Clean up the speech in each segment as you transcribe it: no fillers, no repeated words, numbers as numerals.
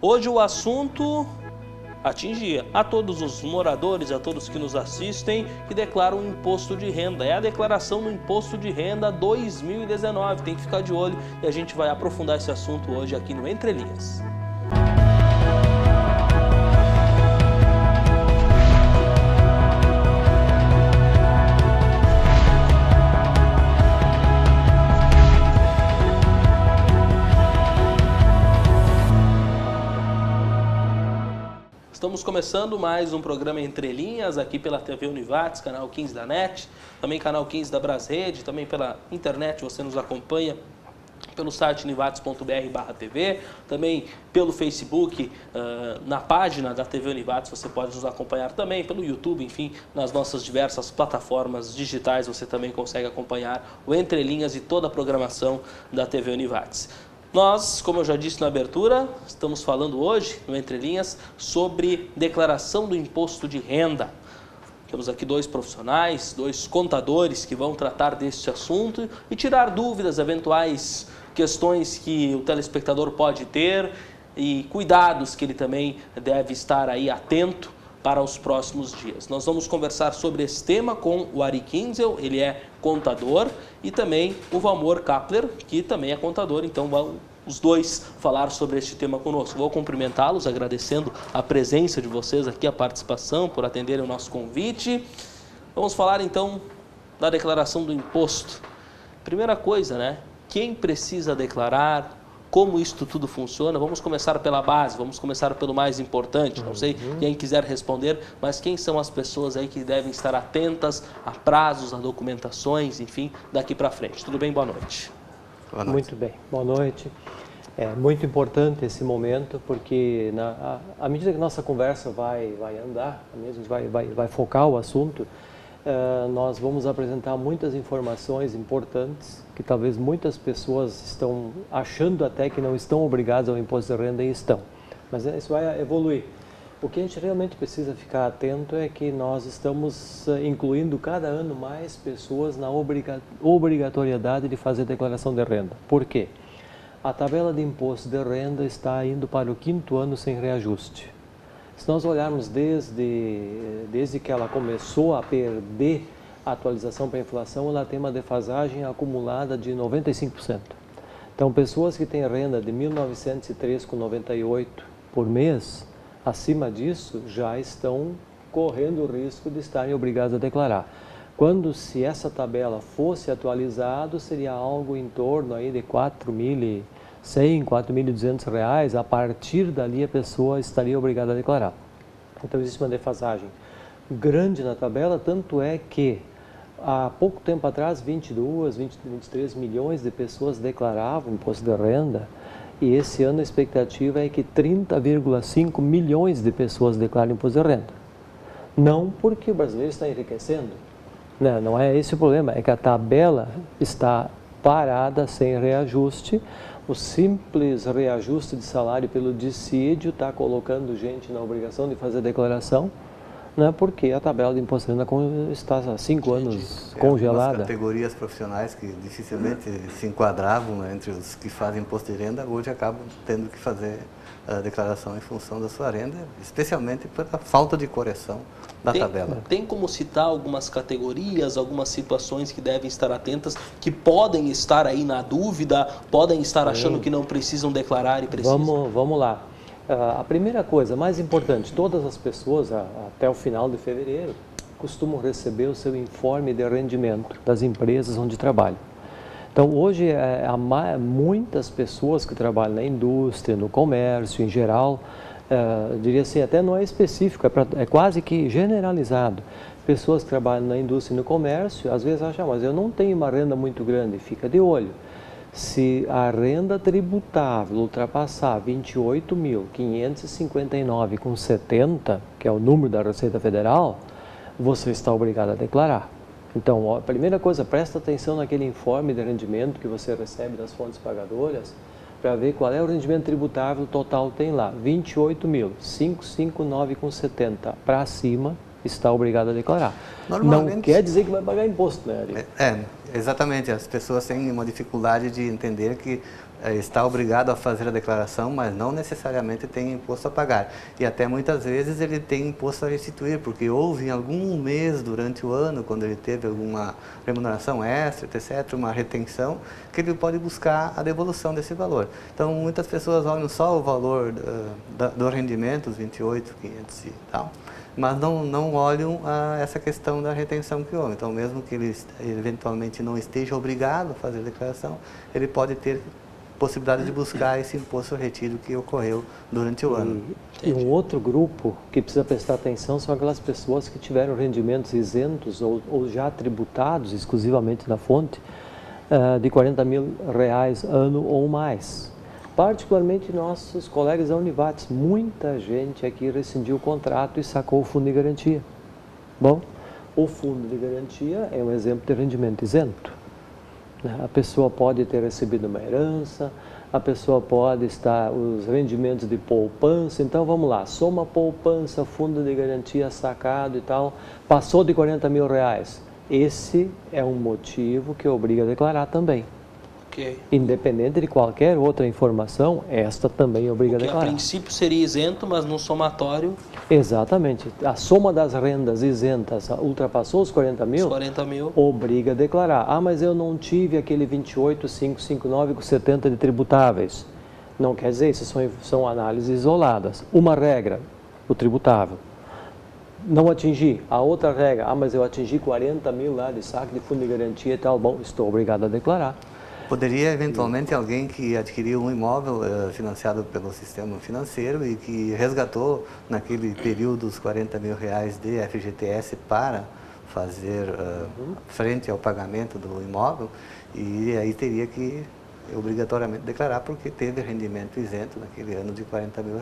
Hoje o assunto atinge a todos os moradores, a todos que nos assistem, que declaram um imposto de renda. É a declaração do Imposto de Renda 2019. Tem que ficar de olho e a gente vai aprofundar esse assunto hoje aqui no Entre Linhas. Estamos começando mais um programa Entre Linhas, aqui pela TV Univates, canal 15 da NET, também canal 15 da Brasrede, também pela internet você nos acompanha pelo site univates.br/tv, também pelo Facebook, na página da TV Univates você pode nos acompanhar também, pelo YouTube, enfim, nas nossas diversas plataformas digitais você também consegue acompanhar o Entre Linhas e toda a programação da TV Univates. Nós, como eu já disse na abertura, estamos falando hoje, no Entre Linhas, sobre declaração do imposto de renda. Temos aqui dois profissionais, dois contadores que vão tratar deste assunto e tirar dúvidas, eventuais questões que o telespectador pode ter e cuidados que ele também deve estar aí atento para os próximos dias. Nós vamos conversar sobre esse tema com o Ari Kinzel, ele é contador, e também o Valmor Kapler, que também é contador, então vão os dois falar sobre este tema conosco. Vou cumprimentá-los, agradecendo a presença de vocês aqui, a participação, por atenderem o nosso convite. Vamos falar então da declaração do imposto. Primeira coisa, né? Quem precisa declarar? Como isto tudo funciona? Vamos começar pela base, vamos começar pelo mais importante. Não sei quem quiser responder, mas quem são as pessoas aí que devem estar atentas a prazos, a documentações, enfim, daqui para frente. Tudo bem? Boa noite. Boa noite. Muito bem, boa noite. É muito importante esse momento, porque à medida que nossa conversa vai andar, a gente vai focar o assunto, nós vamos apresentar muitas informações importantes que talvez muitas pessoas estão achando até que não estão obrigadas ao imposto de renda e estão. Mas isso vai evoluir. O que a gente realmente precisa ficar atento é que nós estamos incluindo cada ano mais pessoas na obrigatoriedade de fazer declaração de renda. Por quê? A tabela de imposto de renda está indo para o 5º ano sem reajuste. Se nós olharmos desde que ela começou a perder a atualização para a inflação, ela tem uma defasagem acumulada de 95%. Então, pessoas que têm renda de 1.903,98 por mês, acima disso, já estão correndo o risco de estarem obrigadas a declarar. Quando, se essa tabela fosse atualizada, seria algo em torno aí de R$ 4.100, R$ 4.200, a partir dali a pessoa estaria obrigada a declarar. Então existe uma defasagem grande na tabela, tanto é que há pouco tempo atrás 23 milhões de pessoas declaravam imposto de renda e esse ano a expectativa é que 30,5 milhões de pessoas declarem imposto de renda. Não porque o brasileiro está enriquecendo, não é esse o problema, é que a tabela está parada sem reajuste. O simples reajuste de salário pelo dissídio está colocando gente na obrigação de fazer declaração, porque a tabela de imposto de renda está há 5 anos congelada. As categorias profissionais que dificilmente se enquadravam entre os que fazem imposto de renda, hoje acabam tendo que fazer a declaração em função da sua renda, especialmente pela falta de correção da tabela. Tem como citar algumas categorias, algumas situações que devem estar atentas, que podem estar aí na dúvida, podem estar achando que não precisam declarar e precisam? Vamos lá. A primeira coisa, mais importante, todas as pessoas até o final de fevereiro costumam receber o seu informe de rendimento das empresas onde trabalham. Então, hoje, há muitas pessoas que trabalham na indústria, no comércio, em geral, diria assim, até não é específico, é quase que generalizado. Pessoas que trabalham na indústria e no comércio, às vezes acham, mas eu não tenho uma renda muito grande, fica de olho. Se a renda tributável ultrapassar 28.559,70, que é o número da Receita Federal, você está obrigado a declarar. Então, a primeira coisa, presta atenção naquele informe de rendimento que você recebe das fontes pagadoras para ver qual é o rendimento tributável total tem lá. 28.559,70 para cima está obrigado a declarar. Não quer dizer que vai pagar imposto, né, Ari? Exatamente. As pessoas têm uma dificuldade de entender que está obrigado a fazer a declaração, mas não necessariamente tem imposto a pagar. E até muitas vezes ele tem imposto a restituir, porque houve em algum mês durante o ano, quando ele teve alguma remuneração extra, etc., uma retenção, que ele pode buscar a devolução desse valor. Então, muitas pessoas olham só o valor do rendimento, os 28.500 e tal, mas não olham essa questão da retenção que houve. Então, mesmo que ele eventualmente não esteja obrigado a fazer a declaração, ele pode ter possibilidade de buscar esse imposto retido que ocorreu durante o ano. E um outro grupo que precisa prestar atenção são aquelas pessoas que tiveram rendimentos isentos ou já tributados exclusivamente na fonte de R$40 mil ano ou mais. Particularmente nossos colegas da Univates, muita gente aqui rescindiu o contrato e sacou o fundo de garantia. Bom, o fundo de garantia é um exemplo de rendimento isento. A pessoa pode ter recebido uma herança, a pessoa pode estar, os rendimentos de poupança, então vamos lá, soma poupança, fundo de garantia sacado e tal, passou de R$40 mil. Esse é um motivo que obriga a declarar também. Okay. Independente de qualquer outra informação, esta também obriga a declarar. A princípio seria isento, mas no somatório... Exatamente. A soma das rendas isentas ultrapassou os 40 mil, os 40 mil, obriga a declarar. Ah, mas eu não tive aquele 28.559 com 70 de tributáveis. Não quer dizer, isso são análises isoladas. Uma regra, o tributável. Não atingi. A outra regra, ah, mas eu atingi 40 mil lá de saque de fundo de garantia e tal. Bom, estou obrigado a declarar. Poderia, eventualmente, alguém que adquiriu um imóvel financiado pelo sistema financeiro e que resgatou, naquele período, os R$40 mil de FGTS para fazer frente ao pagamento do imóvel, e aí teria que obrigatoriamente declarar porque teve rendimento isento naquele ano de R$40 mil.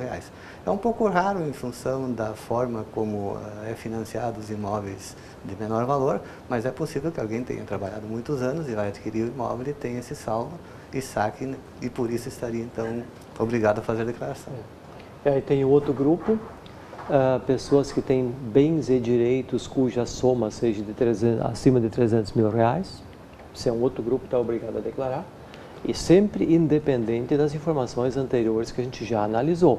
É um pouco raro em função da forma como é financiado os imóveis de menor valor, mas é possível que alguém tenha trabalhado muitos anos e vai adquirir o imóvel e tenha esse saldo e saque, e por isso estaria então obrigado a fazer a declaração. E aí tem outro grupo, pessoas que têm bens e direitos cuja soma seja acima de R$300 mil. Esse é um outro grupo que está obrigado a declarar. E sempre independente das informações anteriores que a gente já analisou.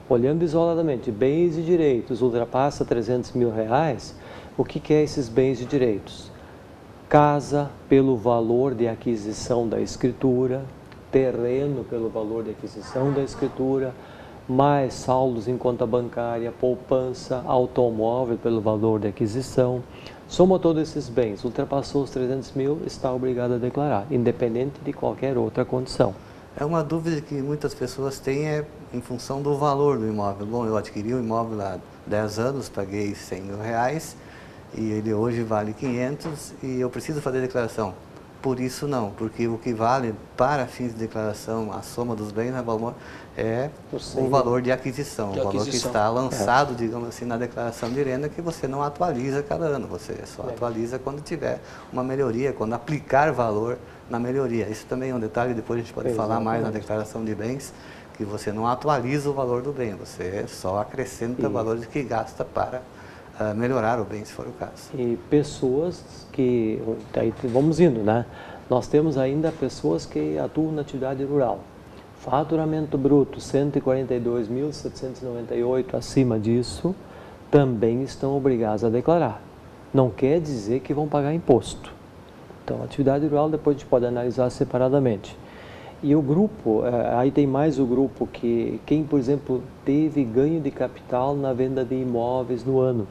Olhando isoladamente, bens e direitos ultrapassa R$300 mil, o que é esses bens e direitos? Casa pelo valor de aquisição da escritura, terreno pelo valor de aquisição da escritura, mais saldos em conta bancária, poupança, automóvel pelo valor de aquisição. Soma todos esses bens, ultrapassou os 300 mil, está obrigado a declarar, independente de qualquer outra condição. É uma dúvida que muitas pessoas têm em função do valor do imóvel. Bom, eu adquiri o imóvel há 10 anos, paguei R$100 mil e ele hoje vale 500 e eu preciso fazer declaração. Por isso não, porque o que vale para fins de declaração, a soma dos bens, é o valor de aquisição, o valor que está lançado, digamos assim, na declaração de renda, que você não atualiza cada ano, você só atualiza quando tiver uma melhoria, quando aplicar valor na melhoria. Isso também é um detalhe, depois a gente pode falar mais na declaração de bens, que você não atualiza o valor do bem, você só acrescenta valores que gasta para melhorar o bem, se for o caso. E pessoas que, aí vamos indo, né? Nós temos ainda pessoas que atuam na atividade rural. Faturamento bruto, 142.798, acima disso, também estão obrigados a declarar. Não quer dizer que vão pagar imposto. Então, atividade rural depois a gente pode analisar separadamente. E o grupo, aí tem mais o grupo que, quem, por exemplo, teve ganho de capital na venda de imóveis no ano.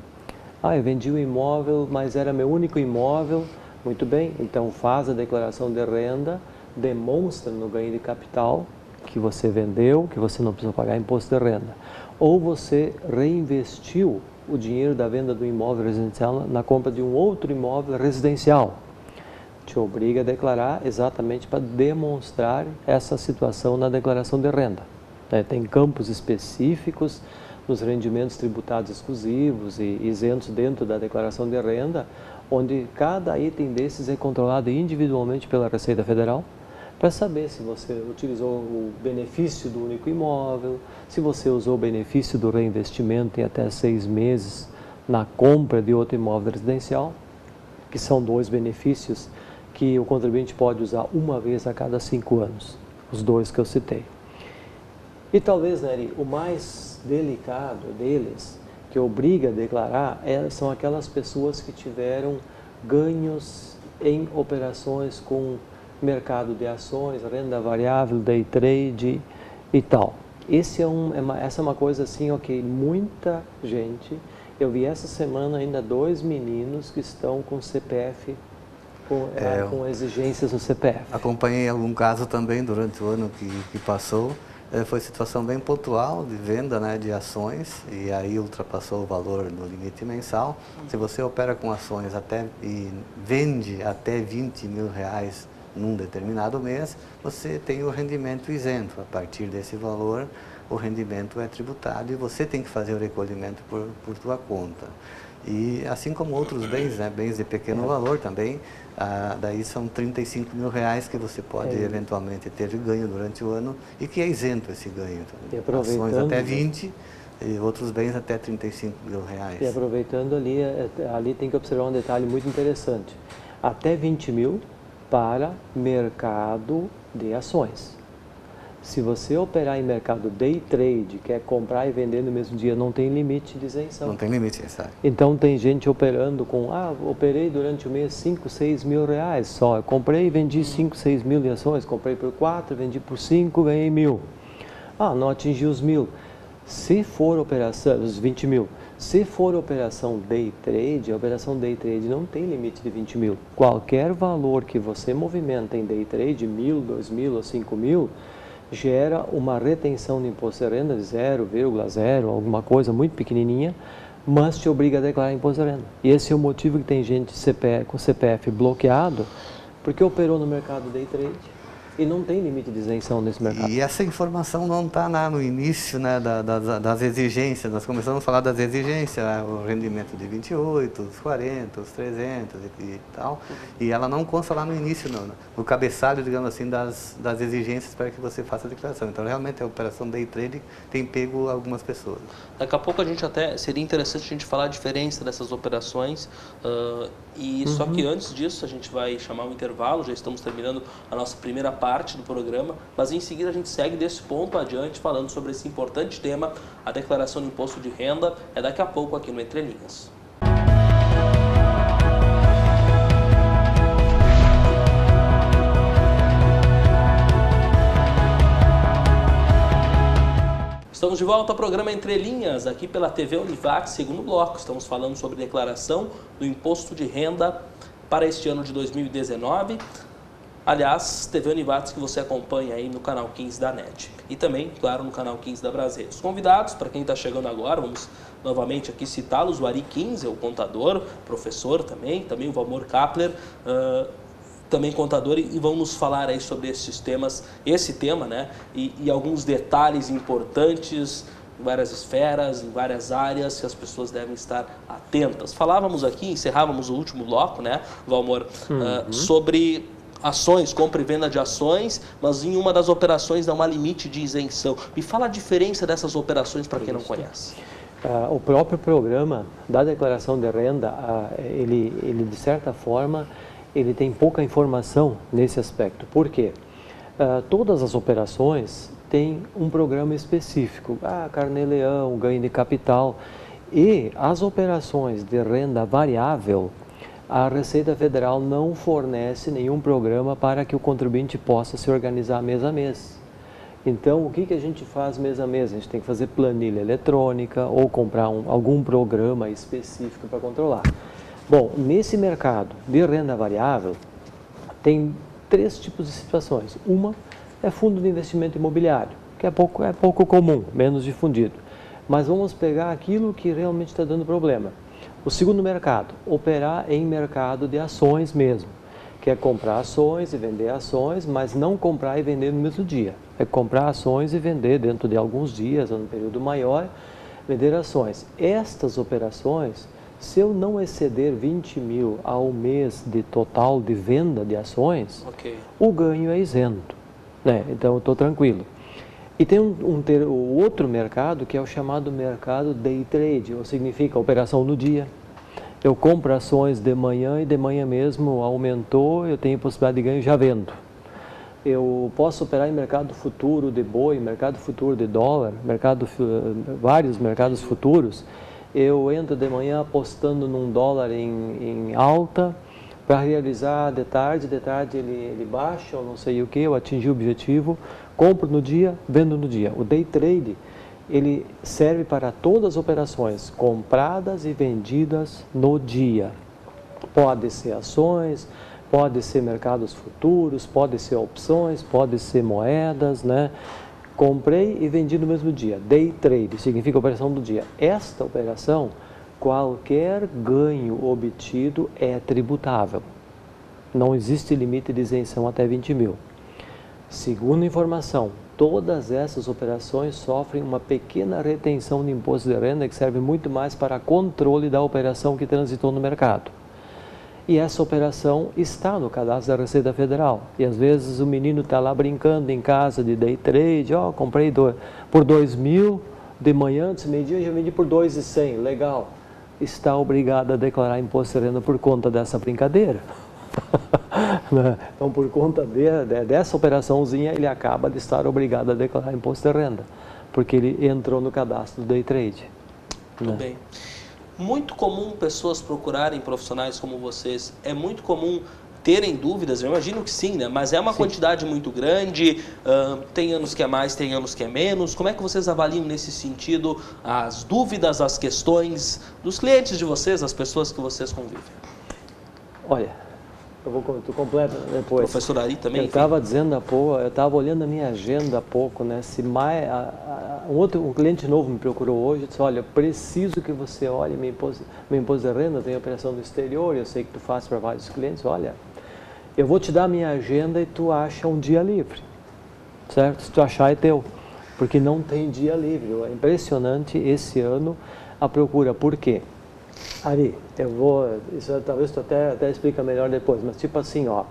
Ah, eu vendi um imóvel, mas era meu único imóvel. Muito bem, então faz a declaração de renda, demonstra no ganho de capital que você vendeu, que você não precisa pagar imposto de renda. Ou você reinvestiu o dinheiro da venda do imóvel residencial na compra de um outro imóvel residencial. Te obriga a declarar exatamente para demonstrar essa situação na declaração de renda. Tem campos específicos nos rendimentos tributados exclusivos e isentos dentro da declaração de renda, onde cada item desses é controlado individualmente pela Receita Federal, para saber se você utilizou o benefício do único imóvel, se você usou o benefício do reinvestimento em até 6 meses na compra de outro imóvel residencial, que são 2 benefícios que o contribuinte pode usar uma vez a cada 5 anos. os dois que eu citei. E talvez, Nery, o mais delicado deles, que obriga a declarar, são aquelas pessoas que tiveram ganhos em operações com mercado de ações, renda variável, day trade e tal. Essa é uma coisa assim, ok, muita gente. Eu vi essa semana ainda 2 meninos que estão com CPF, com exigências no CPF. Acompanhei algum caso também durante o ano que passou. Foi situação bem pontual de venda, né, de ações, e aí ultrapassou o valor do limite mensal. Se você opera com ações e vende até R$20 mil num determinado mês, você tem o rendimento isento. A partir desse valor, o rendimento é tributado e você tem que fazer o recolhimento por tua conta. E assim como outros bens, né, bens de pequeno valor também, daí são R$35 mil que você pode eventualmente ter de ganho durante o ano e que é isento esse ganho. Ações até 20 e outros bens até R$35 mil. E aproveitando ali tem que observar um detalhe muito interessante. Até 20 mil para mercado de ações. Se você operar em mercado day trade, que é comprar e vender no mesmo dia, não tem limite de isenção. Não tem limite, sabe? Então tem gente operando com, operei durante o mês R$5, R$6 mil só. Eu comprei e vendi 5, 6 mil de ações, comprei por 4, vendi por 5, ganhei 1.000. Não atingi os 1.000. Se for operação, os 20 mil. Se for operação day trade, a operação day trade não tem limite de 20 mil. Qualquer valor que você movimenta em day trade, 1.000, 2.000 ou 5.000, gera uma retenção de imposto de renda de 0,0, alguma coisa muito pequenininha, mas te obriga a declarar imposto de renda. E esse é o motivo que tem gente com CPF bloqueado, porque operou no mercado day trade e não tem limite de isenção nesse mercado. E essa informação não está no início, né, das exigências. Nós começamos a falar das exigências, o rendimento de 28, os 40, os 300 e tal. E ela não consta lá no início, no cabeçalho, digamos assim, das exigências para que você faça a declaração. Então, realmente, a operação day trade tem pego algumas pessoas. Daqui a pouco seria interessante a gente falar a diferença dessas operações. Só que antes disso, a gente vai chamar um intervalo, já estamos terminando a nossa primeira parte do programa, mas em seguida a gente segue desse ponto adiante falando sobre esse importante tema, a declaração do imposto de renda, daqui a pouco aqui no Entre Linhas. Estamos de volta ao programa Entre Linhas, aqui pela TV Univac, segundo bloco. Estamos falando sobre declaração do imposto de renda para este ano de 2019. Aliás, TV Univac que você acompanha aí no canal 15 da NET. E também, claro, no canal 15 da Brasrede. Os convidados, para quem está chegando agora, vamos novamente aqui citá-los. O Ari 15, o contador, professor também o Valmor Kapler, também contador, e vão nos falar aí sobre esse tema, né? E alguns detalhes importantes em várias esferas, em várias áreas que as pessoas devem estar atentas. Falávamos aqui, encerrávamos o último bloco, né, Valmor, sobre ações, compra e venda de ações, mas em uma das operações dá um limite de isenção. Me fala a diferença dessas operações para quem não conhece. O próprio programa da declaração de renda, ele de certa forma, ele tem pouca informação nesse aspecto. Por quê? Todas as operações têm um programa específico, carnê-leão, ganho de capital, e as operações de renda variável, a Receita Federal não fornece nenhum programa para que o contribuinte possa se organizar mês a mês. Então, o que a gente faz mês a mês? A gente tem que fazer planilha eletrônica ou comprar algum programa específico para controlar. Bom, nesse mercado de renda variável, tem 3 tipos de situações. Uma é fundo de investimento imobiliário, que é pouco comum, menos difundido. Mas vamos pegar aquilo que realmente está dando problema. O segundo mercado, operar em mercado de ações mesmo, que é comprar ações e vender ações, mas não comprar e vender no mesmo dia. É comprar ações e vender dentro de alguns dias, ou num período maior, vender ações. Estas operações, se eu não exceder 20 mil ao mês de total de venda de ações, o ganho é isento, né? Então eu estou tranquilo. E tem o outro mercado, que é o chamado mercado day trade, ou significa operação no dia. Eu compro ações de manhã e de manhã mesmo aumentou, eu tenho possibilidade de ganho, já vendo. eu posso operar em mercado futuro de boi, mercado futuro de dólar, vários mercados futuros. Eu entro de manhã apostando num dólar em alta para realizar de tarde ele baixa ou não sei o que, eu atingi o objetivo, compro no dia, vendo no dia. O day trade, ele serve para todas as operações compradas e vendidas no dia. Pode ser ações, pode ser mercados futuros, pode ser opções, pode ser moedas, né? Comprei e vendi no mesmo dia. Day trade significa operação do dia. Esta operação, qualquer ganho obtido é tributável. Não existe limite de isenção até 20 mil. Segunda informação, todas essas operações sofrem uma pequena retenção de imposto de renda que serve muito mais para controle da operação que transitou no mercado. E essa operação está no cadastro da Receita Federal. E às vezes o menino está lá brincando em casa de day trade, comprei por 2.000, de manhã, antes meio-dia, já vendi por 2.100, legal. Está obrigado a declarar imposto de renda por conta dessa brincadeira. Então, por conta dessa operaçãozinha, ele acaba de estar obrigado a declarar imposto de renda, porque ele entrou no cadastro do day trade. Muito bem. Muito comum pessoas procurarem profissionais como vocês, é muito comum terem dúvidas, eu imagino que sim, né? Mas é uma quantidade muito grande, tem anos que é mais, tem anos que é menos. Como é que vocês avaliam nesse sentido as dúvidas, as questões dos clientes de vocês, das pessoas que vocês convivem? Olha, tu completa depois. Professor Ari também? Eu estava dizendo há pouco, eu estava olhando a minha agenda há pouco, né? Um cliente novo me procurou hoje e disse, olha, preciso que você olhe meu imposto de renda, tem operação no exterior, eu sei que tu faz para vários clientes, olha, eu vou te dar a minha agenda e tu acha um dia livre, certo? Se tu achar é teu, porque não tem dia livre. É impressionante esse ano a procura. Por quê? Ari, isso talvez tu até explica melhor depois, mas tipo assim, o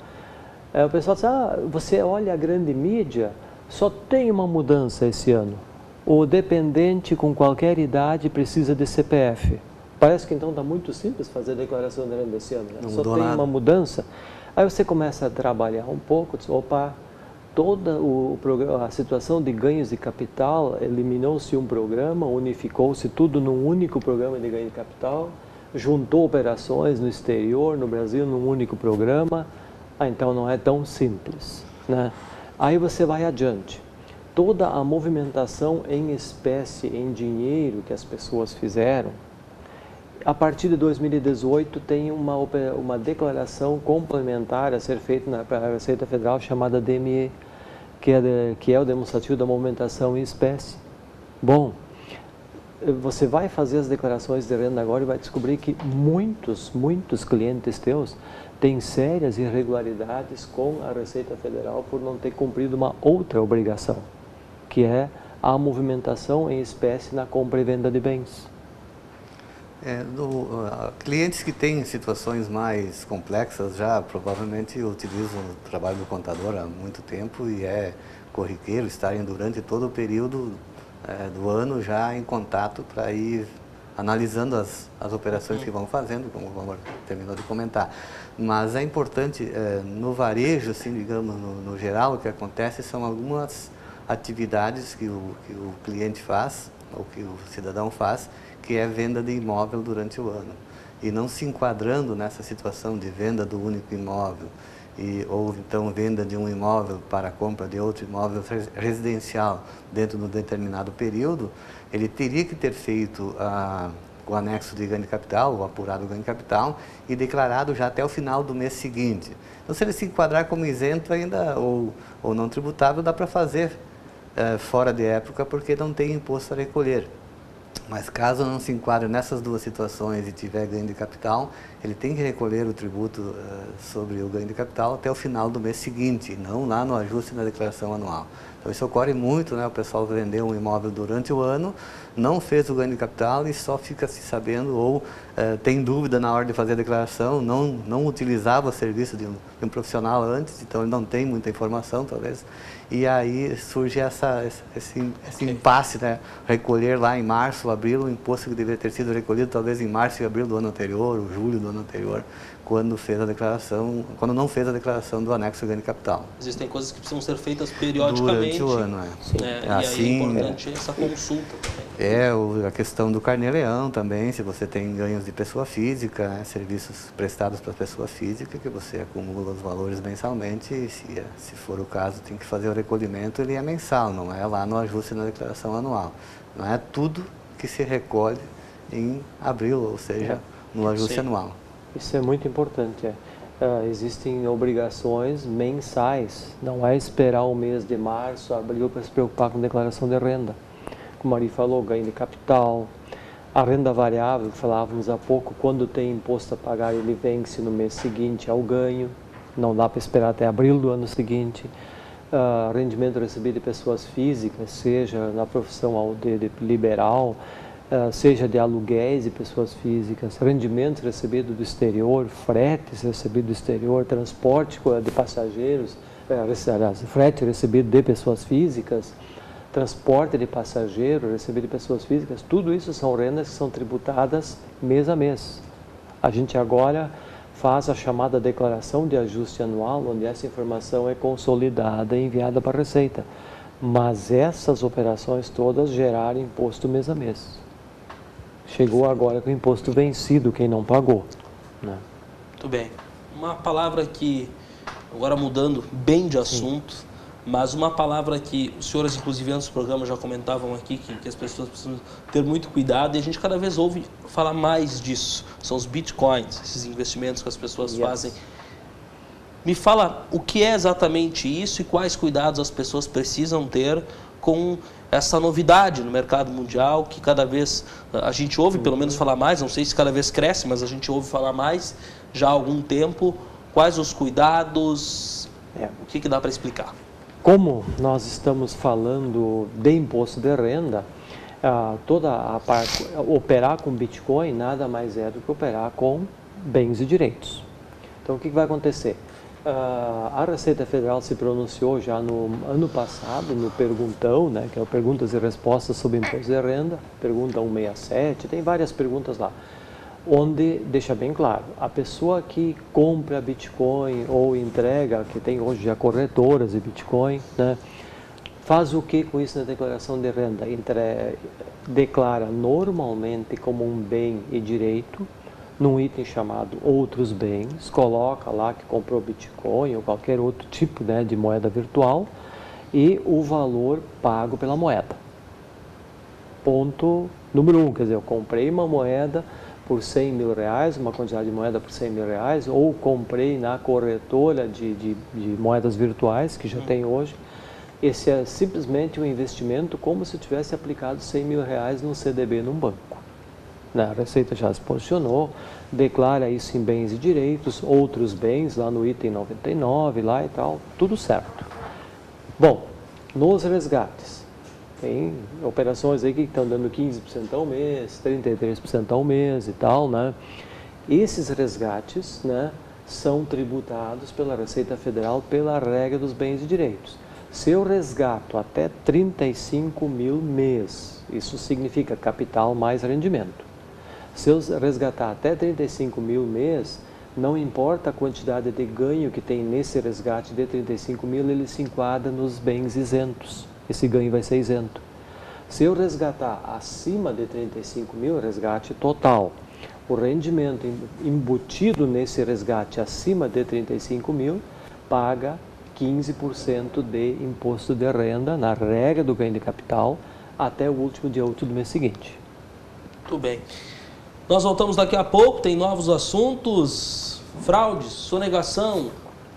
pessoal diz, você olha a grande mídia, só tem uma mudança esse ano. O dependente com qualquer idade precisa de CPF. Parece que então está muito simples fazer a declaração de renda esse ano, né? Só tem uma mudança. Aí você começa a trabalhar um pouco, diz, opa, toda a situação de ganhos de capital, eliminou-se um programa, unificou-se tudo num único programa de ganho de capital, juntou operações no exterior, no Brasil, num único programa. Então não é tão simples, né? Aí você vai adiante. Toda a movimentação em espécie, em dinheiro que as pessoas fizeram, a partir de 2018 tem uma declaração complementar a ser feita na Receita Federal chamada DME, que é o demonstrativo da movimentação em espécie. Bom, você vai fazer as declarações de renda agora e vai descobrir que muitos clientes teus têm sérias irregularidades com a Receita Federal por não ter cumprido uma outra obrigação, que é a movimentação em espécie na compra e venda de bens. Clientes que têm situações mais complexas já provavelmente utilizam o trabalho do contador há muito tempo e é corriqueiro estarem durante todo o período do ano já em contato para ir analisando as operações que vão fazendo, como o Vamor terminou de comentar. Mas é importante, no varejo, assim, digamos, no geral, o que acontece são algumas atividades que o cliente faz, ou que o cidadão faz, que é venda de imóvel durante o ano. E não se enquadrando nessa situação de venda do único imóvel, ou então venda de um imóvel para a compra de outro imóvel residencial dentro de um determinado período, ele teria que ter feito o anexo de ganho de capital, o apurado ganho de capital, e declarado já até o final do mês seguinte. Então, se ele se enquadrar como isento ainda, ou não tributável, dá para fazer fora de época, porque não tem imposto a recolher. Mas caso não se enquadre nessas duas situações e tiver ganho de capital, ele tem que recolher o tributo sobre o ganho de capital até o final do mês seguinte, não lá no ajuste da declaração anual. Então isso ocorre muito, né? O pessoal vendeu um imóvel durante o ano, não fez o ganho de capital e só fica se sabendo ou tem dúvida na hora de fazer a declaração, não utilizava o serviço de um profissional antes, então ele não tem muita informação talvez. E aí surge esse impasse, né? Recolher lá em março, abril, o imposto que deveria ter sido recolhido talvez em março e abril do ano anterior, ou julho do ano anterior, quando quando não fez a declaração do anexo ganho de capital. Existem coisas que precisam ser feitas periodicamente. Durante o ano, e aí é importante essa consulta também. A questão do carnê-leão também, se você tem ganhos de pessoa física, né, serviços prestados para pessoa física, que você acumula os valores mensalmente, e se for o caso, tem que fazer o recolhimento, ele é mensal, não é lá no ajuste na declaração anual. Não é tudo que se recolhe em abril, ou seja, no ajuste anual. Isso é muito importante. Existem obrigações mensais, não é esperar o mês de março, abril, para se preocupar com declaração de renda. Como a Ari falou, ganho de capital, a renda variável, que falávamos há pouco, quando tem imposto a pagar, ele vence no mês seguinte ao ganho, não dá para esperar até abril do ano seguinte. Rendimento recebido de pessoas físicas, seja na profissão de liberal, seja de aluguéis de pessoas físicas, rendimentos recebidos do exterior, fretes recebidos do exterior, transporte de passageiros, frete recebido de pessoas físicas, transporte de passageiro recebido de pessoas físicas, tudo isso são rendas que são tributadas mês a mês. A gente agora faz a chamada declaração de ajuste anual, onde essa informação é consolidada e enviada para a Receita. Mas essas operações todas geraram imposto mês a mês. Chegou agora com o imposto vencido, quem não pagou, né? Muito bem. Uma palavra que, agora mudando bem de assunto, mas uma palavra que os senhores, inclusive, antes do programa já comentavam aqui, que as pessoas precisam ter muito cuidado, e a gente cada vez ouve falar mais disso. São os bitcoins, esses investimentos que as pessoas fazem. Me fala o que é exatamente isso e quais cuidados as pessoas precisam ter com essa novidade no mercado mundial, que cada vez a gente ouve pelo menos falar mais, não sei se cada vez cresce, mas a gente ouve falar mais já há algum tempo. Quais os cuidados? O que dá para explicar? Como nós estamos falando de imposto de renda, toda a parte, operar com Bitcoin nada mais é do que operar com bens e direitos. Então, o que vai acontecer? A Receita Federal se pronunciou já no ano passado, no Perguntão, né, que é o Perguntas e Respostas sobre Imposto de Renda, pergunta 167, tem várias perguntas lá, onde deixa bem claro, a pessoa que compra Bitcoin ou entrega, que tem hoje já corretoras de Bitcoin, né, faz o que com isso na declaração de renda? Declara normalmente como um bem e direito, num item chamado Outros Bens, coloca lá que comprou Bitcoin ou qualquer outro tipo, né, de moeda virtual e o valor pago pela moeda. Ponto número 1, quer dizer, eu comprei uma moeda por 100 mil reais, uma quantidade de moeda por 100 mil reais, ou comprei na corretora de moedas virtuais que já tem hoje. Esse é simplesmente um investimento como se eu tivesse aplicado 100 mil reais num CDB num banco. A Receita já se posicionou, declara isso em bens e direitos, outros bens, lá no item 99, lá e tal, tudo certo. Bom, nos resgates, tem operações aí que estão dando 15% ao mês, 33% ao mês e tal, né? Esses resgates, né, são tributados pela Receita Federal pela regra dos bens e direitos. Se eu resgato até 35 mil mês, isso significa capital mais rendimento. Se eu resgatar até 35 mil mês, não importa a quantidade de ganho que tem nesse resgate de 35 mil, ele se enquadra nos bens isentos. Esse ganho vai ser isento. Se eu resgatar acima de 35 mil, resgate total, o rendimento embutido nesse resgate acima de 35 mil, paga 15% de imposto de renda na regra do ganho de capital até o último dia útil do mês seguinte. Muito bem. Nós voltamos daqui a pouco, tem novos assuntos, fraudes, sonegação,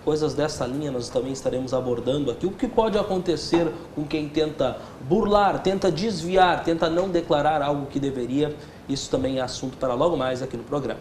coisas dessa linha nós também estaremos abordando aqui. O que pode acontecer com quem tenta burlar, tenta desviar, tenta não declarar algo que deveria, isso também é assunto para logo mais aqui no programa.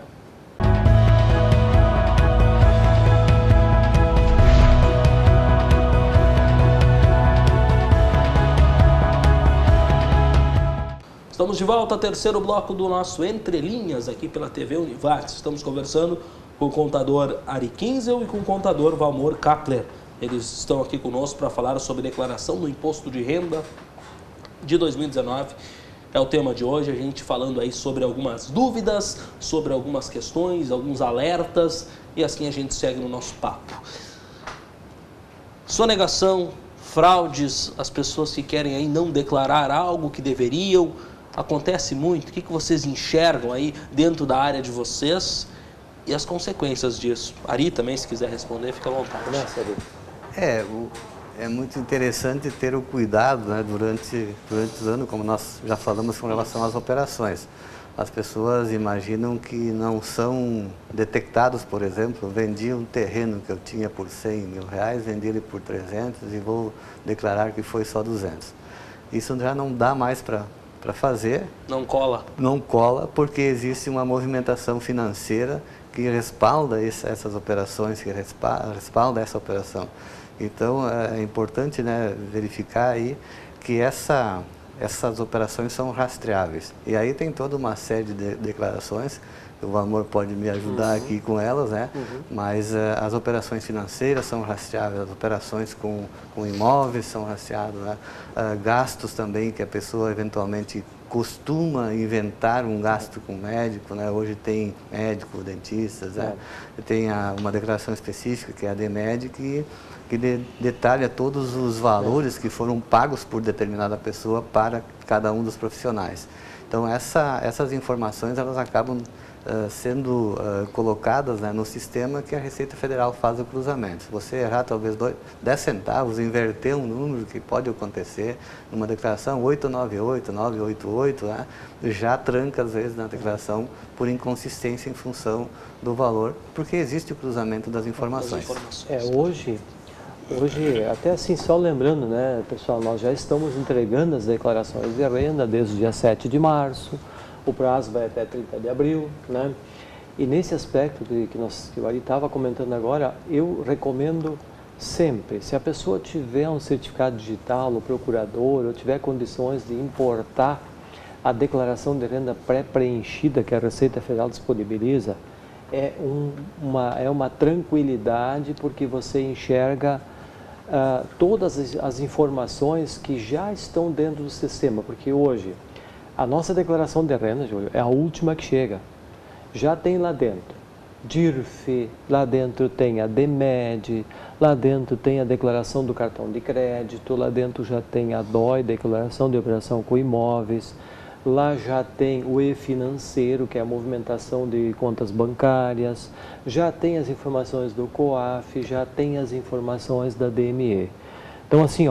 Estamos de volta ao terceiro bloco do nosso Entre Linhas, aqui pela TV Univates. Estamos conversando com o contador Ari Kinzel e com o contador Valmor Kapler. Eles estão aqui conosco para falar sobre declaração do Imposto de Renda de 2019. É o tema de hoje, a gente falando aí sobre algumas dúvidas, sobre algumas questões, alguns alertas e assim a gente segue no nosso papo. Sonegação, fraudes, as pessoas que querem aí não declarar algo que deveriam, acontece muito. O que vocês enxergam aí dentro da área de vocês e as consequências disso? Ari também, se quiser responder, fica à vontade. É muito interessante ter o cuidado, né, durante o ano, como nós já falamos com relação às operações. As pessoas imaginam que não são detectados, por exemplo, vendi um terreno que eu tinha por 100 mil reais, vendi ele por 300 e vou declarar que foi só 200. Isso já não dá mais para fazer. Não cola. Não cola, porque existe uma movimentação financeira que respalda essas operações, que respalda essa operação. Então, é importante, né, verificar aí que essas operações são rastreáveis. E aí tem toda uma série de declarações, o Amor pode me ajudar aqui com elas, né? Mas as operações financeiras são rastreáveis, as operações com imóveis são rastreadas, né? Gastos também que a pessoa eventualmente costuma inventar um gasto com médico, né? Hoje tem médico, dentistas, né? Tem uma declaração específica que é a DMED, que detalha todos os valores que foram pagos por determinada pessoa para cada um dos profissionais. Então, essas informações elas acabam sendo colocadas, né, no sistema que a Receita Federal faz o cruzamento. Se você errar talvez 10 centavos, inverter um número que pode acontecer numa declaração 898, 988, né, já tranca às vezes na declaração por inconsistência em função do valor, porque existe o cruzamento das informações. Hoje, até assim, só lembrando, né, pessoal, nós já estamos entregando as declarações de renda desde o dia 7 de março, o prazo vai até 30 de abril, né? E nesse aspecto que o Ari estava comentando agora, eu recomendo sempre, se a pessoa tiver um certificado digital, o procurador, ou tiver condições de importar a declaração de renda pré-preenchida que a Receita Federal disponibiliza, é uma tranquilidade, porque você enxerga todas as informações que já estão dentro do sistema, porque hoje a nossa declaração de renda, Júlio, é a última que chega. Já tem lá dentro DIRF, lá dentro tem a DMED, lá dentro tem a declaração do cartão de crédito, lá dentro já tem a DOI, declaração de operação com imóveis, lá já tem o e-financeiro, que é a movimentação de contas bancárias, já tem as informações do COAF, já tem as informações da DME. Então, assim,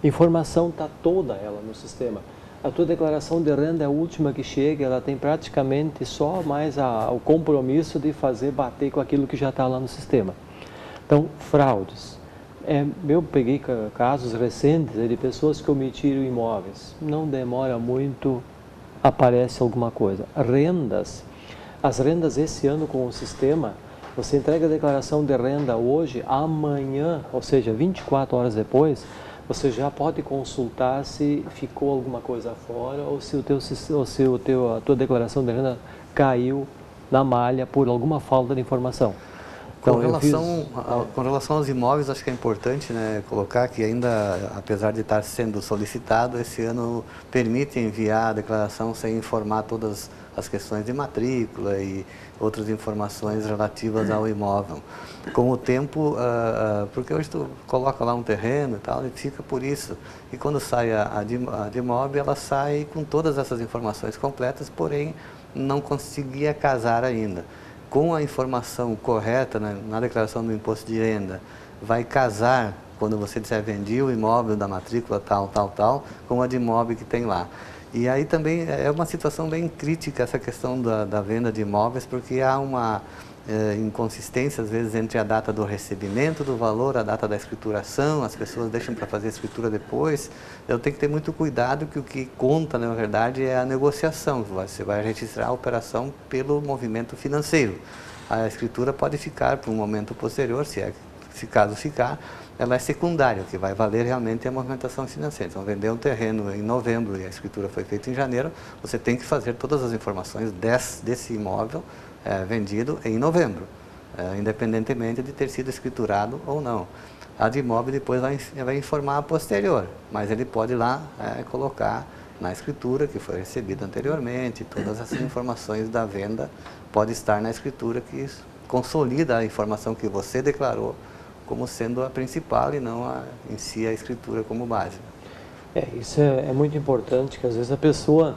informação está toda ela no sistema. A tua declaração de renda é a última que chega, ela tem praticamente só mais o compromisso de fazer bater com aquilo que já está lá no sistema. Então, fraudes. Eu peguei casos recentes de pessoas que omitiram imóveis. Não demora muito, aparece alguma coisa. Rendas. As rendas esse ano com o sistema, você entrega a declaração de renda hoje, amanhã, ou seja, 24 horas depois, você já pode consultar se ficou alguma coisa fora ou se a tua declaração de renda caiu na malha por alguma falta de informação. Então, com relação aos imóveis, acho que é importante, né, colocar que ainda, apesar de estar sendo solicitado, esse ano permite enviar a declaração sem informar todas as questões de matrícula e outras informações relativas ao imóvel. Com o tempo, porque hoje tu coloca lá um terreno e tal, e fica por isso. E quando sai a de imóvel, ela sai com todas essas informações completas, porém não conseguia casar ainda. Com a informação correta, né, na declaração do imposto de renda, vai casar quando você disser vendi o imóvel da matrícula tal, com a de imóvel que tem lá. E aí também é uma situação bem crítica essa questão da venda de imóveis, porque há uma inconsistência às vezes entre a data do recebimento do valor, a data da escrituração, as pessoas deixam para fazer a escritura depois. Eu tenho que ter muito cuidado, que o que conta, na verdade, é a negociação. Você vai registrar a operação pelo movimento financeiro. A escritura pode ficar para um momento posterior, se caso ficar, ela é secundária, o que vai valer realmente é a movimentação financeira. Então, vender um terreno em novembro e a escritura foi feita em janeiro, você tem que fazer todas as informações desse imóvel vendido em novembro, independentemente de ter sido escriturado ou não. A de imóvel depois vai informar a posterior, mas ele pode lá colocar na escritura que foi recebida anteriormente, todas essas informações da venda pode estar na escritura que consolida a informação que você declarou como sendo a principal e não em si a escritura como base. Isso é muito importante, que às vezes a pessoa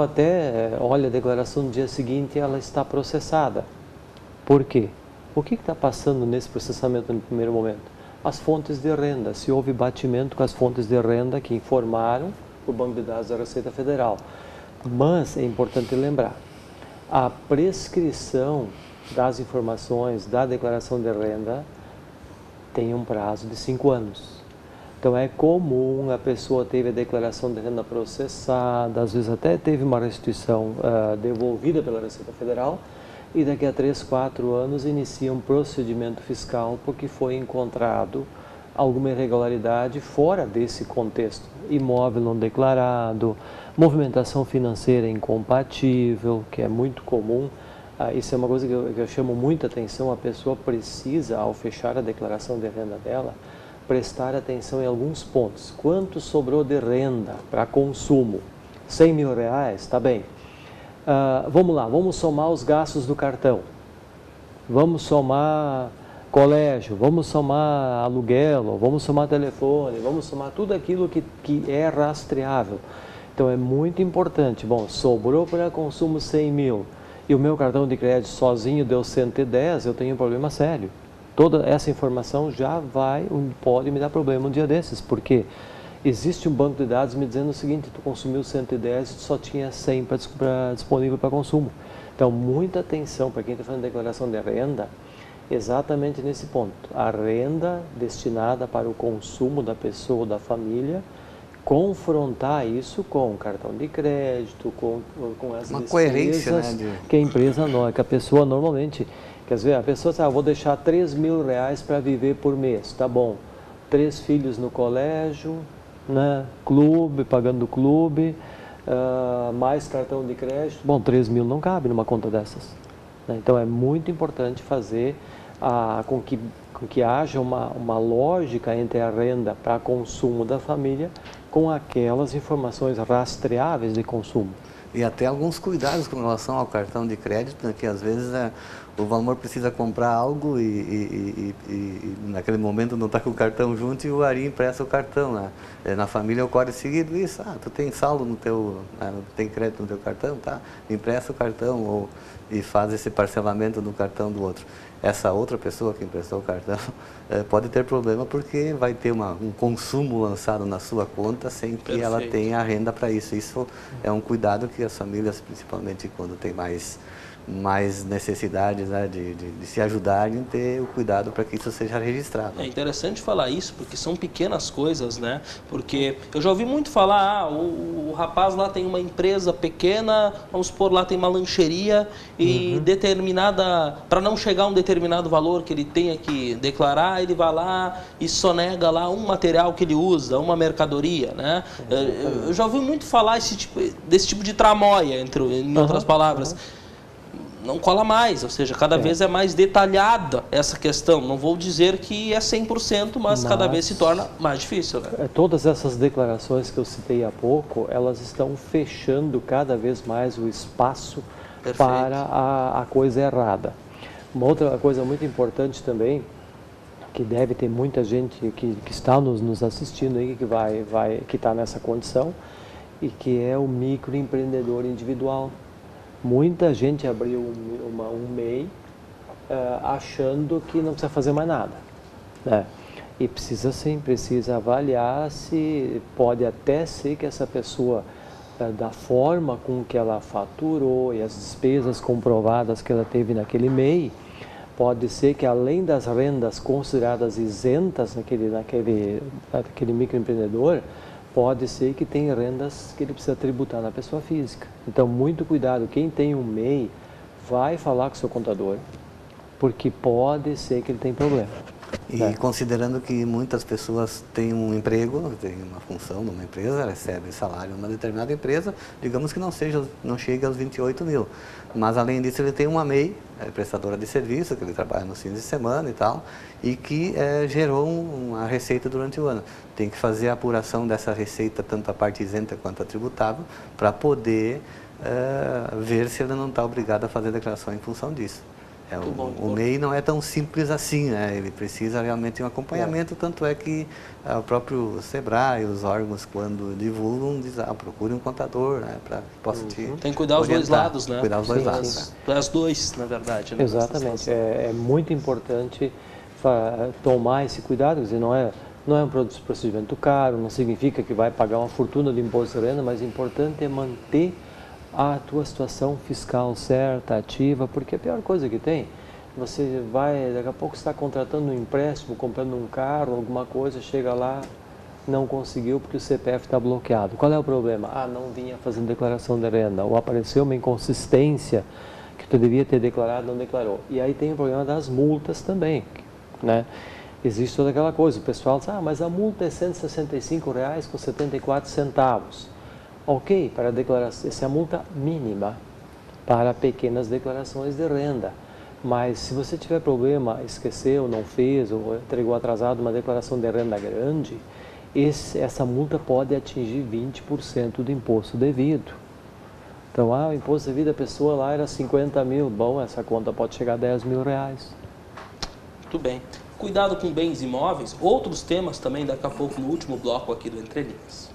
até olha a declaração no dia seguinte e ela está processada. Por quê? O que está passando nesse processamento no primeiro momento? As fontes de renda, se houve batimento com as fontes de renda que informaram o Banco de Dados da Receita Federal. Mas é importante lembrar, a prescrição das informações da declaração de renda tem um prazo de 5 anos. Então é comum a pessoa teve a declaração de renda processada, às vezes até teve uma restituição devolvida pela Receita Federal, e daqui a 3, 4 anos inicia um procedimento fiscal porque foi encontrado alguma irregularidade fora desse contexto. Imóvel não declarado, movimentação financeira incompatível, que é muito comum. Isso é uma coisa que eu chamo muita atenção. A pessoa precisa, ao fechar a declaração de renda dela, prestar atenção em alguns pontos. Quanto sobrou de renda para consumo? 100 mil reais? Está bem. Vamos lá, vamos somar os gastos do cartão. Vamos somar colégio, vamos somar aluguel, vamos somar telefone, vamos somar tudo aquilo que é rastreável. Então é muito importante. Bom, sobrou para consumo 100 mil e o meu cartão de crédito sozinho deu 110, eu tenho um problema sério. Toda essa informação já pode me dar problema um dia desses, porque existe um banco de dados me dizendo o seguinte: tu consumiu 110 e tu só tinha 100 disponível para consumo. Então, muita atenção para quem está fazendo declaração de renda, exatamente nesse ponto. A renda destinada para o consumo da pessoa, da família, confrontar isso com o cartão de crédito, com as uma coerência, né, que a empresa que a pessoa normalmente... Quer dizer, a pessoa diz, vou deixar 3 mil reais para viver por mês, tá bom. 3 filhos no colégio, né, clube, pagando clube, mais cartão de crédito. Bom, 3 mil não cabe numa conta dessas. Né? Então é muito importante fazer com que haja uma lógica entre a renda para consumo da família com aquelas informações rastreáveis de consumo. E até alguns cuidados com relação ao cartão de crédito, né, que às vezes o valor precisa comprar algo e naquele momento não está com o cartão junto e o Ari empresta o cartão. Né? Na família ocorre seguido isso, tu tem saldo no teu, tem crédito no teu cartão, tá? Empresta o cartão e faz esse parcelamento do cartão do outro. Essa outra pessoa que emprestou o cartão pode ter problema porque vai ter um consumo lançado na sua conta sem que ela tenha renda para isso. Isso é um cuidado que as famílias, principalmente quando tem mais necessidades, né, de se ajudarem, ter o cuidado para que isso seja registrado. É interessante falar isso, porque são pequenas coisas, né? Porque eu já ouvi muito falar, o rapaz lá tem uma empresa pequena, vamos supor, lá tem uma lancheria e para não chegar a um determinado valor que ele tenha que declarar, ele vai lá e sonega lá um material que ele usa, uma mercadoria, né? Eu já ouvi muito falar desse tipo de tramóia, em outras palavras. Não cola mais, ou seja, cada vez é mais detalhada essa questão. Não vou dizer que é 100%, mas cada vez se torna mais difícil. Né? Todas essas declarações que eu citei há pouco, elas estão fechando cada vez mais o espaço para a coisa errada. Uma outra coisa muito importante também, que deve ter muita gente que está nos assistindo aí, que está nessa condição, e que é o microempreendedor individual. Muita gente abriu um MEI achando que não precisa fazer mais nada. Né? E precisa avaliar se pode até ser que essa pessoa, da forma com que ela faturou e as despesas comprovadas que ela teve naquele MEI, pode ser que além das rendas consideradas isentas naquele microempreendedor, pode ser que tenha rendas que ele precisa tributar na pessoa física. Então, muito cuidado. Quem tem um MEI, vai falar com o seu contador, porque pode ser que ele tenha problema. E considerando que muitas pessoas têm um emprego, têm uma função numa empresa, recebem salário numa determinada empresa, digamos que não chegue aos 28 mil. Mas, além disso, ele tem uma MEI, prestadora de serviço, que ele trabalha nos fins de semana e tal, e que gerou uma receita durante o ano. Tem que fazer a apuração dessa receita, tanto a parte isenta quanto a tributável, para poder ver se ele não está obrigado a fazer a declaração em função disso. O MEI não é tão simples assim, né? Ele precisa realmente de um acompanhamento, tanto é que o próprio SEBRAE, os órgãos, quando divulgam, dizem, procure um contador, né, para que possa te Tem que cuidar os dois lados, né? Cuidar os dois lados. As dois, na verdade. Né? Exatamente. É muito importante tomar esse cuidado, quer dizer, não é um procedimento caro, não significa que vai pagar uma fortuna de imposto de renda, mas o importante é manter a tua situação fiscal certa, ativa, porque a pior coisa que tem, você vai, daqui a pouco está contratando um empréstimo, comprando um carro, alguma coisa, chega lá, não conseguiu porque o CPF está bloqueado. Qual é o problema? Não vinha fazendo declaração de renda, ou apareceu uma inconsistência que tu devia ter declarado, não declarou. E aí tem o problema das multas também, né? Existe toda aquela coisa, o pessoal diz, mas a multa é R$ 165,74. Ok, para declaração, essa é a multa mínima para pequenas declarações de renda. Mas se você tiver problema, esqueceu, não fez ou entregou atrasado uma declaração de renda grande, essa multa pode atingir 20% do imposto devido. Então, o imposto devido da pessoa lá era 50 mil, bom, essa conta pode chegar a 10 mil reais. Muito bem. Cuidado com bens imóveis, outros temas também daqui a pouco no último bloco aqui do Entre Linhas.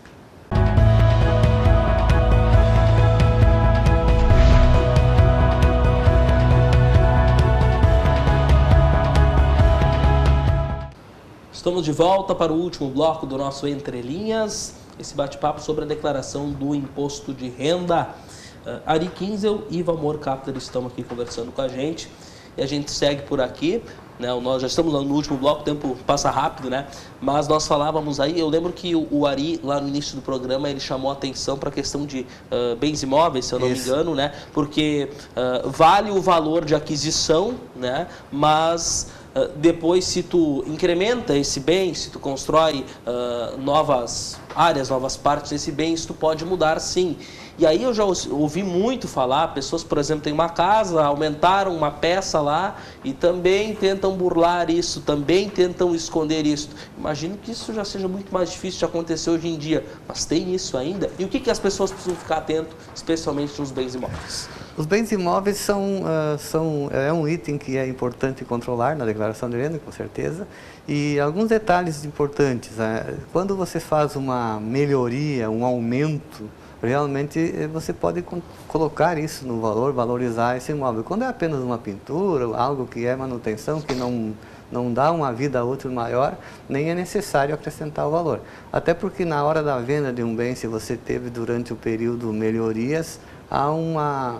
Estamos de volta para o último bloco do nosso Entre Linhas, esse bate-papo sobre a declaração do imposto de renda. Ari Kinzel e Valmor Kapler estão aqui conversando com a gente e a gente segue por aqui, né? Nós já estamos no último bloco, o tempo passa rápido, né? Mas nós falávamos aí, eu lembro que o Ari, lá no início do programa, ele chamou a atenção para a questão de bens imóveis, se eu não me engano, né? Porque vale o valor de aquisição, né? Mas depois, se tu incrementa esse bem, se tu constrói novas áreas, novas partes desse bem, isso tu pode mudar sim. E aí eu já ouvi muito falar, pessoas, por exemplo, têm uma casa, aumentaram uma peça lá e também tentam burlar isso, também tentam esconder isso. Imagino que isso já seja muito mais difícil de acontecer hoje em dia, mas tem isso ainda. E o que as pessoas precisam ficar atentas, especialmente nos bens imóveis? Os bens imóveis é um item que é importante controlar na declaração de renda, com certeza. E alguns detalhes importantes. Quando você faz uma melhoria, um aumento, realmente você pode colocar isso no valor, valorizar esse imóvel. Quando é apenas uma pintura, algo que é manutenção, que não dá uma vida útil maior, nem é necessário acrescentar o valor. Até porque na hora da venda de um bem, se você teve durante o período melhorias, há uma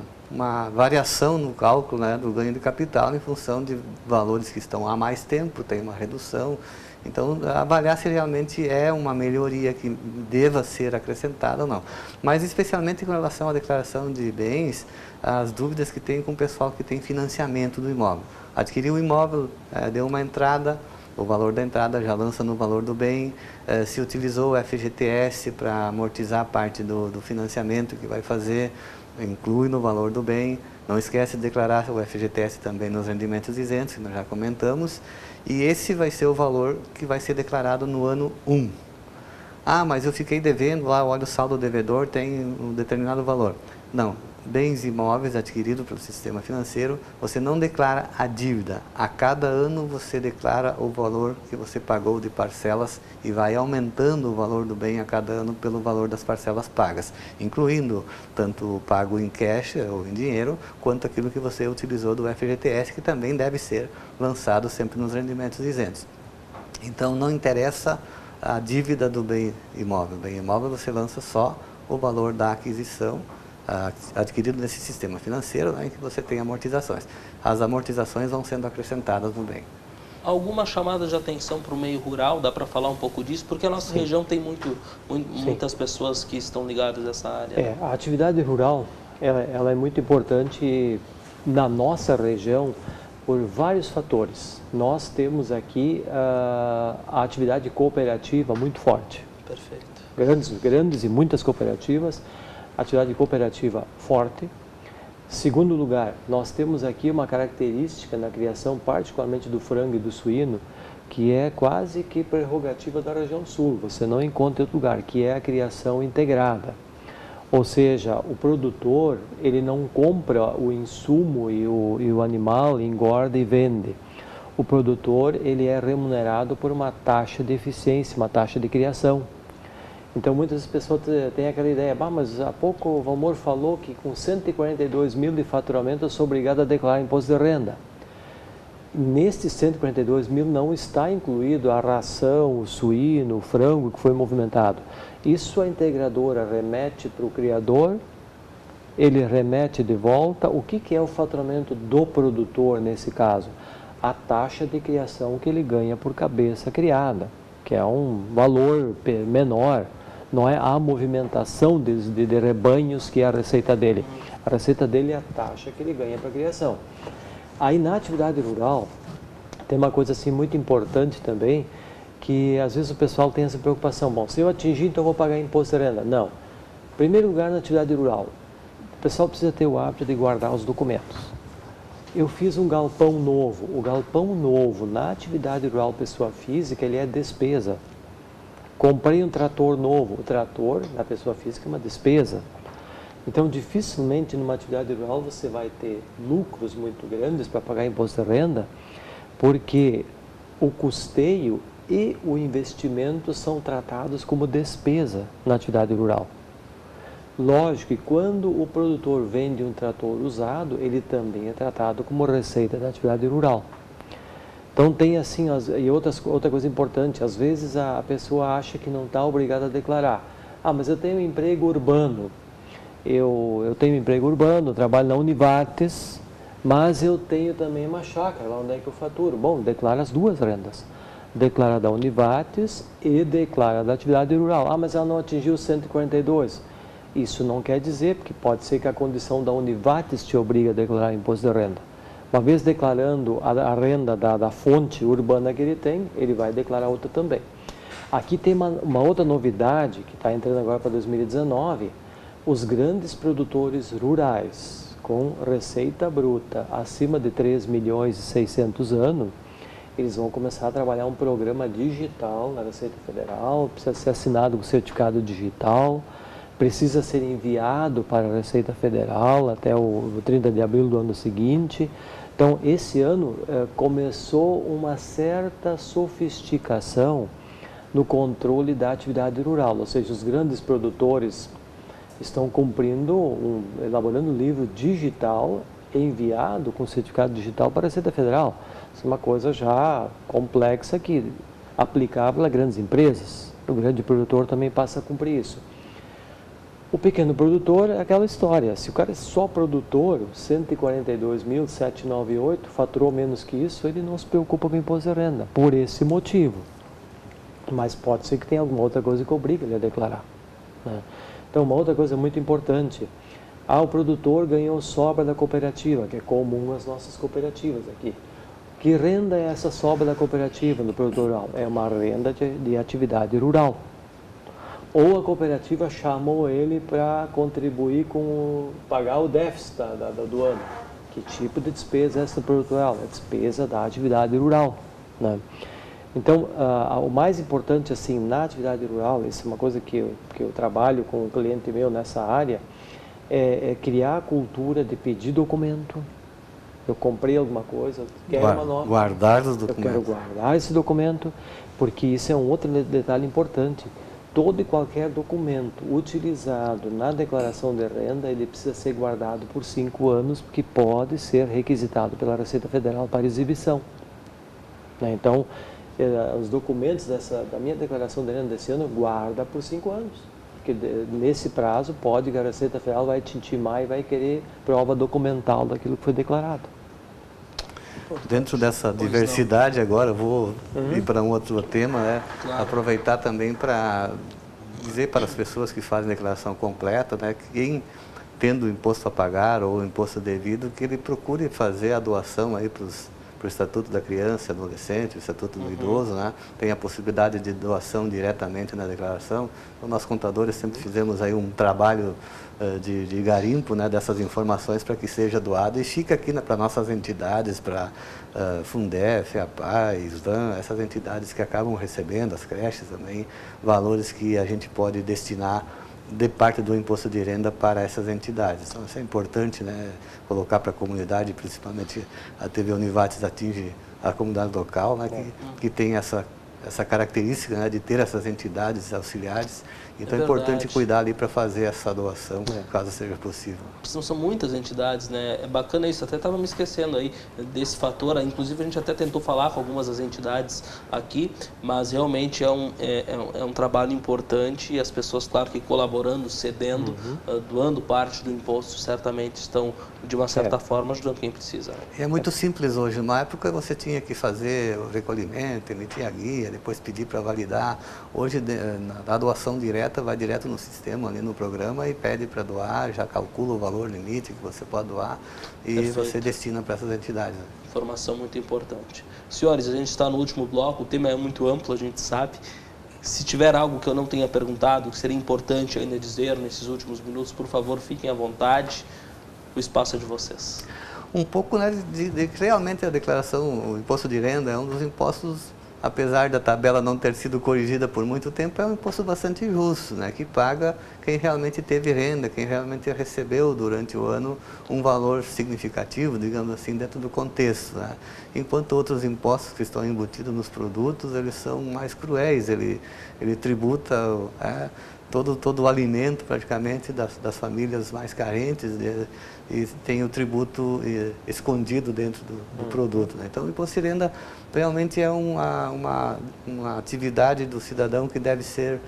variação no cálculo, né, do ganho de capital em função de valores que estão há mais tempo, tem uma redução. Então, avaliar se realmente é uma melhoria que deva ser acrescentada ou não. Mas, especialmente com relação à declaração de bens, as dúvidas que tem com o pessoal que tem financiamento do imóvel. Adquiriu o imóvel, deu uma entrada, o valor da entrada já lança no valor do bem, se utilizou o FGTS para amortizar parte do financiamento que vai fazer, inclui no valor do bem. Não esquece de declarar o FGTS também nos rendimentos isentos, que nós já comentamos. E esse vai ser o valor que vai ser declarado no ano 1. Mas eu fiquei devendo lá, olha o saldo devedor, tem um determinado valor. Não, bens imóveis adquiridos pelo sistema financeiro, você não declara a dívida. A cada ano você declara o valor que você pagou de parcelas e vai aumentando o valor do bem a cada ano pelo valor das parcelas pagas, incluindo tanto o pago em cash ou em dinheiro, quanto aquilo que você utilizou do FGTS, que também deve ser lançado sempre nos rendimentos isentos. Então não interessa a dívida do bem imóvel. Bem imóvel você lança só o valor da aquisição adquirido nesse sistema financeiro, né, em que você tem amortizações. As amortizações vão sendo acrescentadas no bem. Alguma chamada de atenção para o meio rural? Dá para falar um pouco disso? Porque a nossa região tem muitas pessoas que estão ligadas a essa área. A atividade rural ela é muito importante na nossa região por vários fatores. Nós temos aqui a atividade cooperativa muito forte. Perfeito. Grandes e muitas cooperativas. Atividade cooperativa forte. Segundo lugar, nós temos aqui uma característica na criação, particularmente do frango e do suíno, que é quase que prerrogativa da região sul, você não encontra em outro lugar, que é a criação integrada. Ou seja, o produtor, ele não compra o insumo e o animal, engorda e vende. O produtor, ele é remunerado por uma taxa de eficiência, uma taxa de criação. Então, muitas pessoas têm aquela ideia, mas há pouco o Valmor falou que com 142 mil de faturamento eu sou obrigado a declarar imposto de renda. Nestes 142 mil não está incluído a ração, o suíno, o frango que foi movimentado. Isso a integradora remete para o criador, ele remete de volta. O que é o faturamento do produtor nesse caso? A taxa de criação que ele ganha por cabeça criada, que é um valor menor, não é a movimentação de rebanhos que é a receita dele. A receita dele é a taxa que ele ganha para a criação. Aí na atividade rural, tem uma coisa assim muito importante também, que às vezes o pessoal tem essa preocupação, bom, se eu atingir, então eu vou pagar imposto de renda. Não. Em primeiro lugar, na atividade rural, o pessoal precisa ter o hábito de guardar os documentos. Eu fiz um galpão novo. O galpão novo, na atividade rural pessoa física, ele é despesa. Comprei um trator novo. O trator, na pessoa física, é uma despesa. Então, dificilmente numa atividade rural você vai ter lucros muito grandes para pagar imposto de renda, porque o custeio e o investimento são tratados como despesa na atividade rural. Lógico que quando o produtor vende um trator usado, ele também é tratado como receita da atividade rural. Então tem assim, e outra coisa importante, às vezes a pessoa acha que não está obrigada a declarar. Mas eu tenho um emprego urbano, eu tenho um emprego urbano, trabalho na Univates, mas eu tenho também uma chácara, lá onde é que eu faturo. Bom, declara as duas rendas. Declara da Univates e declara da atividade rural. Mas ela não atingiu 142. Isso não quer dizer, porque pode ser que a condição da Univates te obrigue a declarar imposto de renda. Uma vez declarando a renda da fonte urbana que ele tem, ele vai declarar outra também. Aqui tem uma outra novidade que está entrando agora para 2019, os grandes produtores rurais com receita bruta acima de 3 milhões e 600 anos, eles vão começar a trabalhar um programa digital na Receita Federal, precisa ser assinado com certificado digital, precisa ser enviado para a Receita Federal até o 30 de abril do ano seguinte. Então, esse ano começou uma certa sofisticação no controle da atividade rural, ou seja, os grandes produtores estão elaborando um livro digital enviado com certificado digital para a Receita Federal. Isso é uma coisa já complexa que aplicável a grandes empresas. O grande produtor também passa a cumprir isso. O pequeno produtor é aquela história, se o cara é só produtor, 142.798, faturou menos que isso, ele não se preocupa com imposto de renda, por esse motivo. Mas pode ser que tenha alguma outra coisa que obrigue ele a declarar, né? Então, uma outra coisa muito importante, o produtor ganhou sobra da cooperativa, que é comum às nossas cooperativas aqui. Que renda é essa sobra da cooperativa do produtor rural? É uma renda de atividade rural. Ou a cooperativa chamou ele para contribuir pagar o déficit do ano. Que tipo de despesa é essa do produtor rural? É despesa da atividade rural, né? Então, o mais importante assim na atividade rural, isso é uma coisa que eu trabalho com um cliente meu nessa área, é criar a cultura de pedir documento. Eu comprei alguma coisa, quero uma nota. Guardar os documentos. Eu quero guardar esse documento, porque isso é um outro detalhe importante. Todo e qualquer documento utilizado na declaração de renda, ele precisa ser guardado por 5 anos, porque pode ser requisitado pela Receita Federal para exibição, né? Então, os documentos da minha declaração de renda desse ano, guarda por 5 anos. Porque nesse prazo, pode que a Receita Federal vai te intimar e vai querer prova documental daquilo que foi declarado. Dentro dessa diversidade agora, eu vou ir para um outro tema, Claro. Aproveitar também para dizer para as pessoas que fazem declaração completa, que quem tendo o imposto a pagar ou o imposto devido, que ele procure fazer a doação aí para o Estatuto da Criança e Adolescente, o Estatuto do Idoso, tem a possibilidade de doação diretamente na declaração. Então, nós contadores sempre fizemos aí um trabalho de garimpo, dessas informações para que seja doado e fica aqui para nossas entidades, para Fundef, APAI, SVAN, essas entidades que acabam recebendo, as creches também, valores que a gente pode destinar de parte do imposto de renda para essas entidades. Então, isso é importante, né, colocar para a comunidade, principalmente a TV Univates atinge a comunidade local, né, que tem essa característica, né, de ter essas entidades auxiliares. Então é importante cuidar ali para fazer essa doação, caso seja possível. São muitas entidades, né? É bacana isso, até estava me esquecendo aí desse fator, inclusive a gente até tentou falar com algumas das entidades aqui, mas realmente é um trabalho importante e as pessoas, claro que colaborando, cedendo, doando parte do imposto, certamente estão, de uma certa forma, ajudando quem precisa. Né? É muito simples hoje, na época você tinha que fazer o recolhimento, emitir a guia, depois pedir para validar. Hoje, na doação direta, vai direto no sistema, ali no programa, e pede para doar, já calcula o valor limite que você pode doar e você destina para essas entidades. Né? Informação muito importante. Senhores, a gente está no último bloco, o tema é muito amplo, a gente sabe. Se tiver algo que eu não tenha perguntado, que seria importante ainda dizer nesses últimos minutos, por favor, fiquem à vontade, o espaço é de vocês. Um pouco, né, de realmente a declaração, o imposto de renda é um dos impostos, apesar da tabela não ter sido corrigida por muito tempo, é um imposto bastante justo, né, que paga quem realmente teve renda, quem realmente recebeu durante o ano um valor significativo, digamos assim, dentro do contexto. Né. Enquanto outros impostos que estão embutidos nos produtos, eles são mais cruéis, ele tributa todo o alimento praticamente das famílias mais carentes, e tem o tributo escondido dentro do produto. Né? Então o imposto de renda realmente é uma atividade do cidadão que deve ser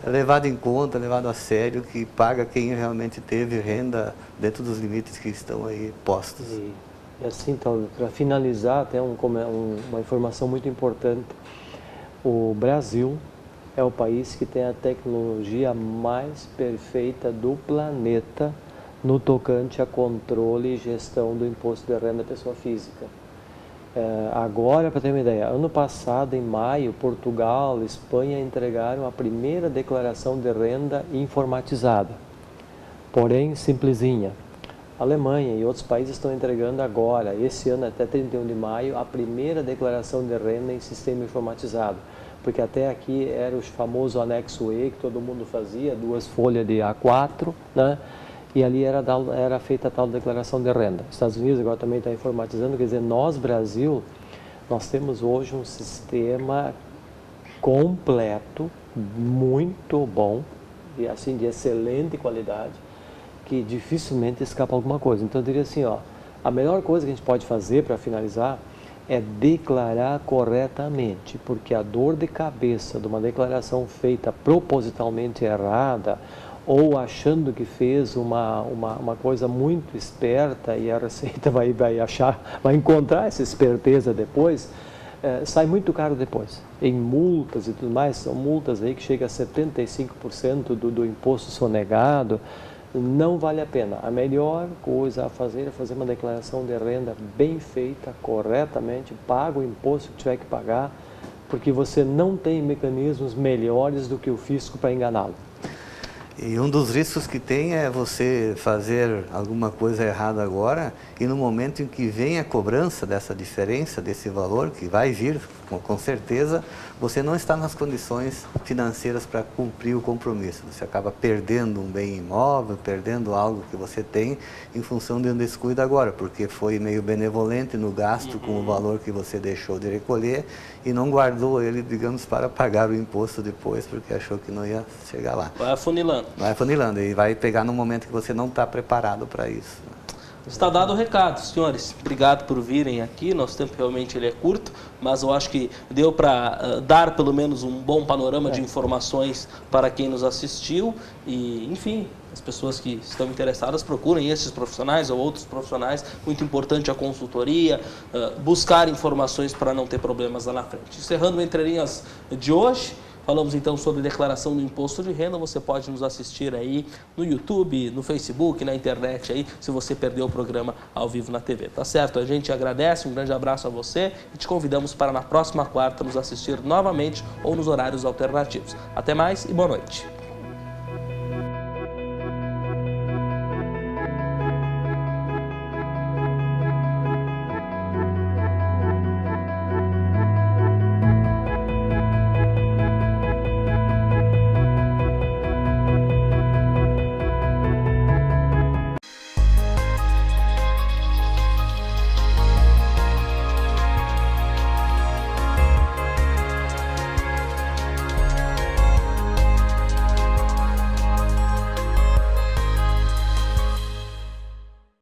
levado em conta, levado a sério, que paga quem realmente teve renda dentro dos limites que estão aí postos. E assim, então, para finalizar, até uma informação muito importante. O Brasil é o país que tem a tecnologia mais perfeita do planeta no tocante a controle e gestão do imposto de renda da pessoa física. Agora, para ter uma ideia, ano passado, em maio, Portugal, Espanha entregaram a primeira declaração de renda informatizada, porém simplesinha. A Alemanha e outros países estão entregando agora, esse ano até 31 de maio, a primeira declaração de renda em sistema informatizado. Porque até aqui era o famoso anexo E, que todo mundo fazia, 2 folhas de A4, né? E ali era feita a tal declaração de renda. Os Estados Unidos agora também está informatizando, quer dizer, nós, Brasil, nós temos hoje um sistema completo, muito bom, e assim, de excelente qualidade, que dificilmente escapa alguma coisa. Então eu diria assim, ó, a melhor coisa que a gente pode fazer para finalizar é declarar corretamente, porque a dor de cabeça de uma declaração feita propositalmente errada ou achando que fez uma coisa muito esperta e a Receita vai encontrar essa esperteza depois, sai muito caro depois. Em multas e tudo mais, são multas aí que chegam a 75% do imposto sonegado. Não vale a pena. A melhor coisa a fazer é fazer uma declaração de renda bem feita, corretamente, paga o imposto que tiver que pagar, porque você não tem mecanismos melhores do que o fisco para enganá-lo. E um dos riscos que tem é você fazer alguma coisa errada agora e no momento em que vem a cobrança dessa diferença, desse valor, que vai vir com certeza, você não está nas condições financeiras para cumprir o compromisso. Você acaba perdendo um bem imóvel, perdendo algo que você tem em função de um descuido agora, porque foi meio benevolente no gasto com o valor que você deixou de recolher e não guardou ele, digamos, para pagar o imposto depois, porque achou que não ia chegar lá. Vai afunilando. Vai afunilando e vai pegar no momento que você não está preparado para isso. Está dado o recado, senhores. Obrigado por virem aqui. Nosso tempo realmente ele é curto, mas eu acho que deu para dar pelo menos um bom panorama de informações para quem nos assistiu. E, enfim, as pessoas que estão interessadas procurem esses profissionais ou outros profissionais. Muito importante a consultoria, buscar informações para não ter problemas lá na frente. Encerrando o Entre Linhas de hoje. Falamos então sobre declaração do imposto de renda. Você pode nos assistir aí no YouTube, no Facebook, na internet aí, se você perdeu o programa ao vivo na TV. Tá certo? A gente agradece, um grande abraço a você e te convidamos para na próxima quarta nos assistir novamente ou nos horários alternativos. Até mais e boa noite.